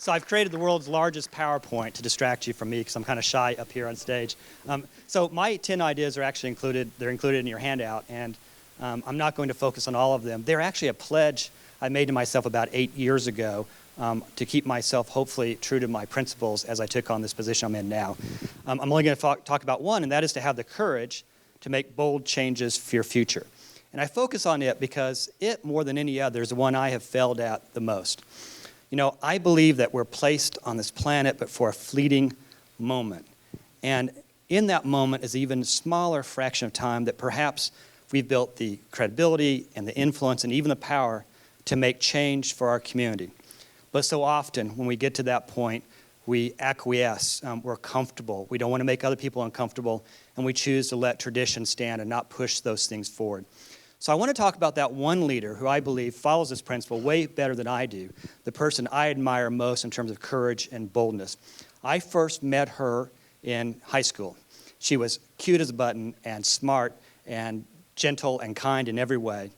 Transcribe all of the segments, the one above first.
So I've created the world's largest PowerPoint to distract you from me because I'm kind of shy up here on stage. So my 10 ideas are actually they're included in your handout, and I'm not going to focus on all of them. They're actually a pledge I made to myself about 8 years ago to keep myself hopefully true to my principles as I took on this position I'm in now. I'm only going to talk about one, and that is to have the courage to make bold changes for your future. And I focus on it because it, more than any other, is the one I have failed at the most. You know, I believe that we're placed on this planet but for a fleeting moment. And in that moment is an even smaller fraction of time that perhaps we've built the credibility and the influence and even the power to make change for our community. But so often when we get to that point, we acquiesce, we're comfortable. We don't want to make other people uncomfortable, and we choose to let tradition stand and not push those things forward. So I want to talk about that one leader who I believe follows this principle way better than I do, the person I admire most in terms of courage and boldness. I first met her in high school. She was cute as a button and smart and gentle and kind in every way.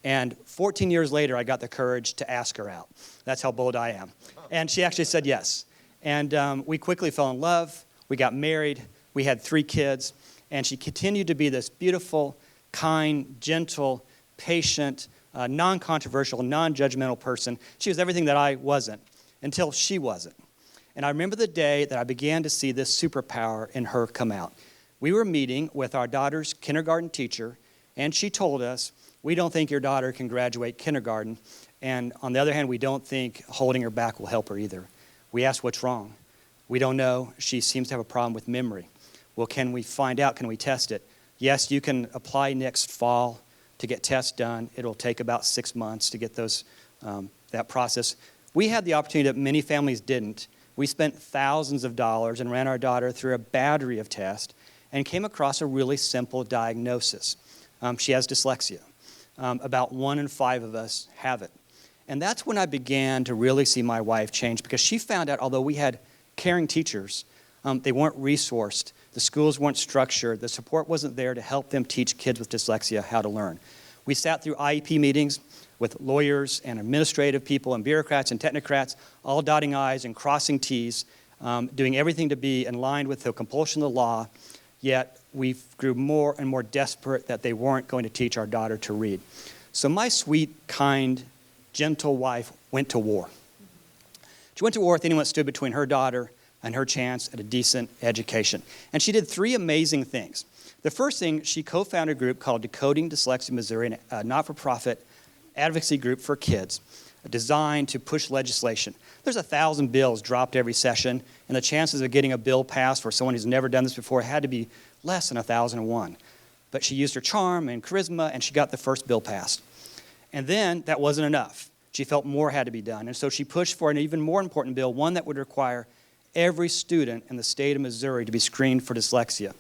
And 14 years later, I got the courage to ask her out. That's how bold I am. And she actually said yes. And we quickly fell in love. We got married. We had 3 kids. And she continued to be this beautiful, kind, gentle, patient, non-controversial, non-judgmental person. She was everything that I wasn't until she wasn't. And I remember the day that I began to see this superpower in her come out. We were meeting with our daughter's kindergarten teacher, and she told us, "We don't think your daughter can graduate kindergarten, and on the other hand, we don't think holding her back will help her either." We asked, "What's wrong?" "We don't know. She seems to have a problem with memory." "Well, can we find out? Can we test it?" "Yes, you can apply next fall to get tests done. It'll take about 6 months to get those that process." We had the opportunity that many families didn't. We spent thousands of dollars and ran our daughter through a battery of tests and came across a really simple diagnosis. She has dyslexia. About 1 in 5 of us have it. And that's when I began to really see my wife change, because she found out, although we had caring teachers, they weren't resourced. The schools weren't structured. The support wasn't there to help them teach kids with dyslexia how to learn. We sat through IEP meetings with lawyers and administrative people and bureaucrats and technocrats, all dotting I's and crossing T's, doing everything to be in line with the compulsion of the law, yet we grew more and more desperate that they weren't going to teach our daughter to read. So my sweet, kind, gentle wife went to war. She went to war with anyone that stood between her daughter and her chance at a decent education. And she did 3 amazing things. The first thing, she co-founded a group called Decoding Dyslexia Missouri, a not-for-profit advocacy group for kids designed to push legislation. There's 1,000 bills dropped every session, and the chances of getting a bill passed for someone who's never done this before had to be less than 1,001. But she used her charm and charisma, and she got the first bill passed. And then that wasn't enough. She felt more had to be done, and so she pushed for an even more important bill, one that would require every student in the state of Missouri to be screened for dyslexia.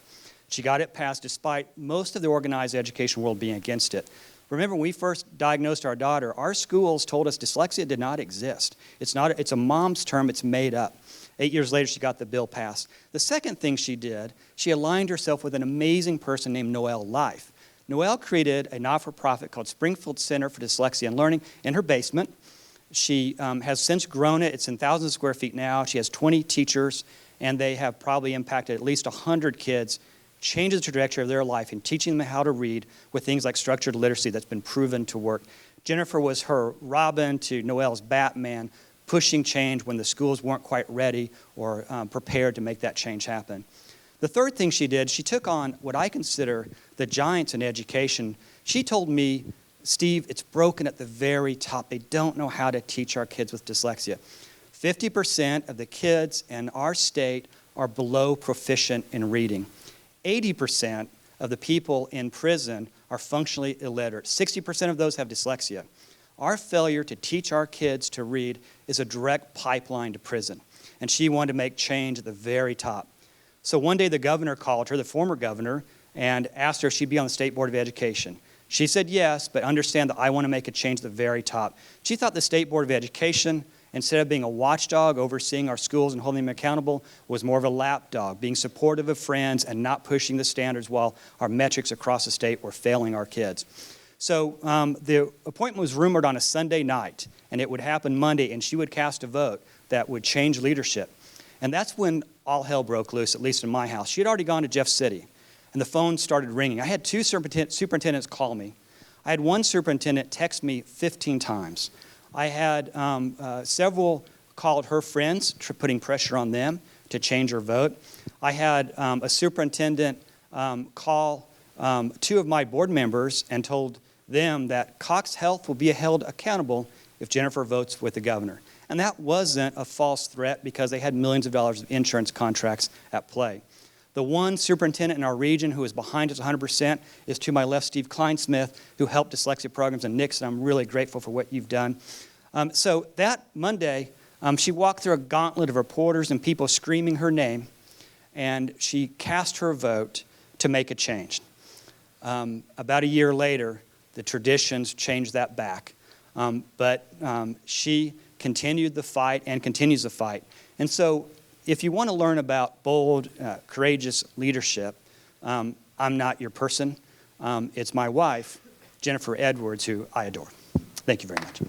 She got it passed despite most of the organized education world being against it. Remember, when we first diagnosed our daughter, our schools told us dyslexia did not exist. It's a mom's term, it's made up. 8 years later, she got the bill passed. The second thing she did, she aligned herself with an amazing person named Noelle Life. Noelle created a not-for-profit called Springfield Center for Dyslexia and Learning in her basement. She has since grown it. It's in thousands of square feet now. She has 20 teachers, and they have probably impacted at least 100 kids, changed the trajectory of their life in teaching them how to read with things like structured literacy that's been proven to work. Jennifer was her Robin to Noelle's Batman, pushing change when the schools weren't quite ready or prepared to make that change happen. The third thing she did, she took on what I consider the giants in education. She told me, "Steve, it's broken at the very top. They don't know how to teach our kids with dyslexia. 50% of the kids in our state are below proficient in reading. 80% of the people in prison are functionally illiterate. 60% of those have dyslexia. Our failure to teach our kids to read is a direct pipeline to prison." And she wanted to make change at the very top. So one day the governor called her, the former governor, and asked her if she'd be on the State Board of Education. She said yes, but understand that I want to make a change at the very top. She thought the State Board of Education, instead of being a watchdog overseeing our schools and holding them accountable, was more of a lapdog, being supportive of friends and not pushing the standards while our metrics across the state were failing our kids. So the appointment was rumored on a Sunday night, and it would happen Monday, and she would cast a vote. that would change leadership. And that's when all hell broke loose, at least in my house. She had already gone to Jeff City, and the phone started ringing. I had 2 superintendents call me. I had 1 superintendent text me 15 times. I had several called her friends, putting pressure on them to change her vote. I had a superintendent call 2 of my board members and told them that CoxHealth will be held accountable if Jennifer votes with the governor. And that wasn't a false threat because they had millions of dollars of insurance contracts at play. The one superintendent in our region who is behind us 100% is to my left, Steve Kleinsmith, who helped dyslexia programs in Nixon. I'm really grateful for what you've done. So that Monday, she walked through a gauntlet of reporters and people screaming her name, and she cast her vote to make a change. About a year later, the traditions changed that back. But she continued the fight and continues the fight. And so if you want to learn about bold, courageous leadership, I'm not your person. It's my wife, Jennifer Edwards, who I adore. Thank you very much.